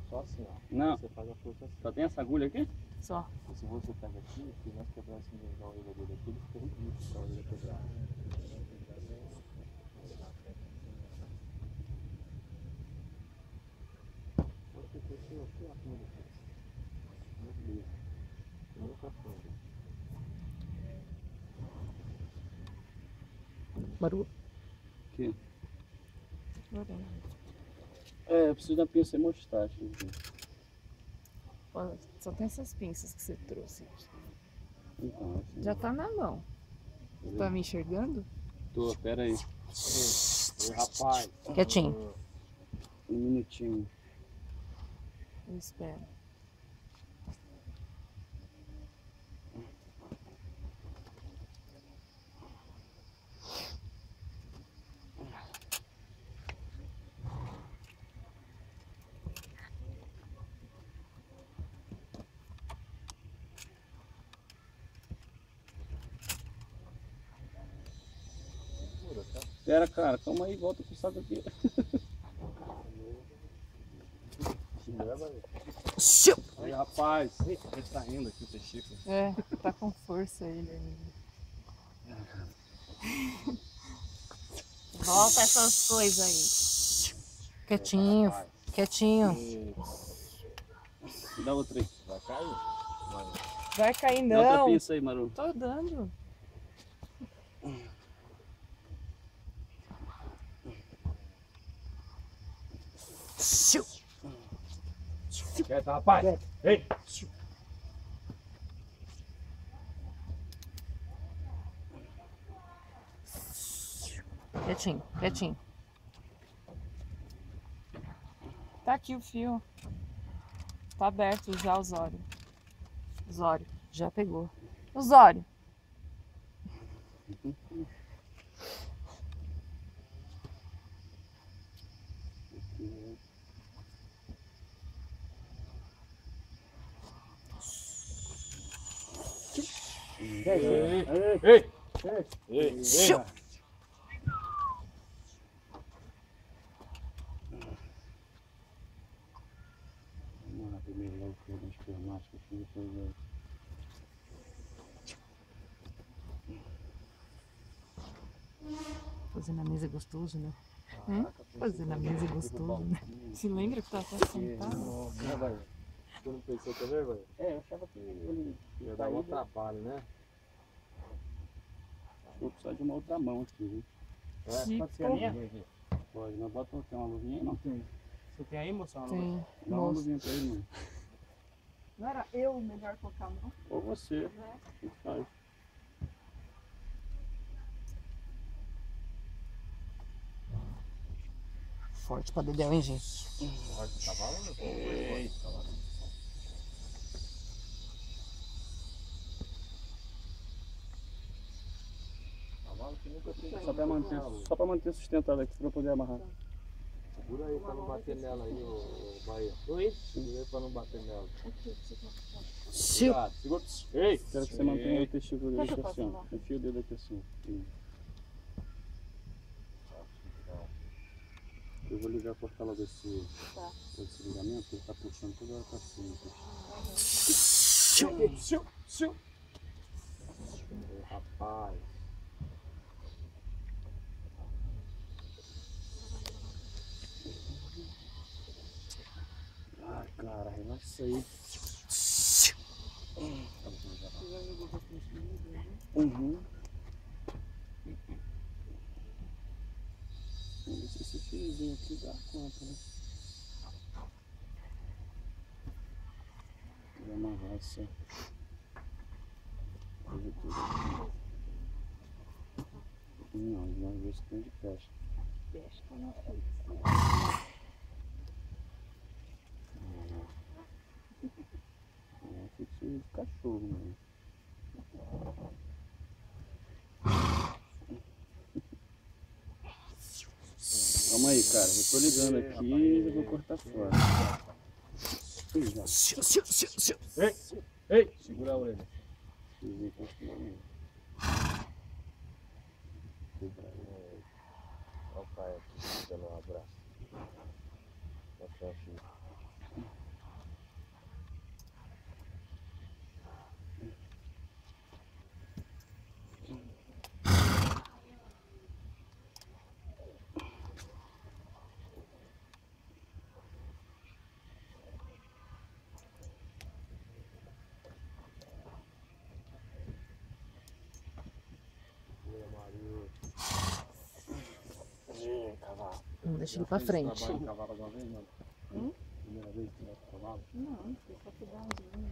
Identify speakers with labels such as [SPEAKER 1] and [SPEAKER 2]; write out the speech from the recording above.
[SPEAKER 1] só assim, ó.
[SPEAKER 2] Não.
[SPEAKER 1] Você faz a força assim.
[SPEAKER 2] Só tem essa agulha aqui?
[SPEAKER 3] Só.
[SPEAKER 1] E se você pega aqui, se nós quebrássemos a orelha dele aqui, ele fica ridículo com a orelha quebrada. Você cresceu aqui, ó, como ele fez. Muito lindo. Nunca fundo.
[SPEAKER 3] Barulho.
[SPEAKER 2] Aqui.
[SPEAKER 3] Orelha.
[SPEAKER 2] É, eu preciso da pinça e mostacha.
[SPEAKER 3] Ó, só tem essas pinças que você trouxe.
[SPEAKER 2] Então, assim.
[SPEAKER 3] Já tá na mão. Tá me enxergando?
[SPEAKER 2] Tô, pera aí.
[SPEAKER 1] Ei, rapaz.
[SPEAKER 3] Quietinho.
[SPEAKER 2] Um minutinho.
[SPEAKER 3] Eu espero.
[SPEAKER 2] Pera, cara, calma aí, volta com o saco aqui. Aí, rapaz, ele tá indo aqui, o Chico.
[SPEAKER 3] É, tá com força ele ainda. Volta essas coisas aí. Quietinho, quietinho.
[SPEAKER 2] Dá outra aí.
[SPEAKER 1] Vai cair?
[SPEAKER 3] Vai cair
[SPEAKER 2] Dá outra
[SPEAKER 3] não.
[SPEAKER 2] pinça aí, Maru.
[SPEAKER 3] Tô dando.
[SPEAKER 1] Quieta, rapaz. Ei.
[SPEAKER 3] Quietinho, quietinho. Tá aqui o fio. Tá aberto já o Zório. Zório, já pegou. O Zório.
[SPEAKER 1] Ei.
[SPEAKER 2] Vamos lá, primeiro logo que eu deixo espermático aqui, depois eu...
[SPEAKER 3] Fazer na mesa é gostoso, né? Fazer na mesa é gostoso, né? Se lembra que tá até sentado?
[SPEAKER 1] Você não pensou também, velho?
[SPEAKER 2] É, eu achava que ele
[SPEAKER 1] Ia dar um trabalho, né?
[SPEAKER 2] vou precisar de uma outra mão aqui, viu?
[SPEAKER 1] Pode ser a minha?
[SPEAKER 2] Pode, mas bota uma luvinha aí, não? Tem.
[SPEAKER 1] Você tem aí, moção?
[SPEAKER 3] Tem.
[SPEAKER 2] Dá uma luvinha pra ele, mano.
[SPEAKER 4] Não era eu o melhor colocar a mão?
[SPEAKER 2] Ou você, o que faz?
[SPEAKER 3] Forte pra dedéu, hein, gente?
[SPEAKER 1] Pode cavalo ou não? Cavalo que nunca tem.
[SPEAKER 2] Só pra manter sustentado aqui, pra eu poder amarrar.
[SPEAKER 1] Segura aí pra não bater nela aí, ô Bahia. Oi? Segura aí pra não bater nela.
[SPEAKER 2] Cuidado, segura.
[SPEAKER 1] Ei!
[SPEAKER 2] Quero que você mantenha o testículo dele aqui assim, ó. Enfia o dedo aqui assim. Eu vou ligar, cortar logo esse ligamento, que ele tá puxando toda hora pra cima.
[SPEAKER 1] Rapaz.
[SPEAKER 2] Ai, cara, relaxa aí. Uhum. Vamos ver se esse fiozinho aqui dá conta, né? Vou amarrar essa coisa toda aqui. Não, vamos ver se tem de peste.
[SPEAKER 4] Peste tá na frente.
[SPEAKER 2] É fixo de cachorro, mano. Calma aí, cara. Eu tô ligando aqui e eu vou cortar fora.
[SPEAKER 1] Ei! Segura a orelha. Olha o pai aqui dando um abraço. Mostra a filha.
[SPEAKER 3] Vamos deixar
[SPEAKER 2] Já
[SPEAKER 3] ele pra
[SPEAKER 2] fez
[SPEAKER 3] frente.
[SPEAKER 2] trabalho em cavalo alguma vez, não?
[SPEAKER 4] Hum?
[SPEAKER 2] Primeira vez que vai pro cavalo?
[SPEAKER 4] Não, foi só pedalzinho.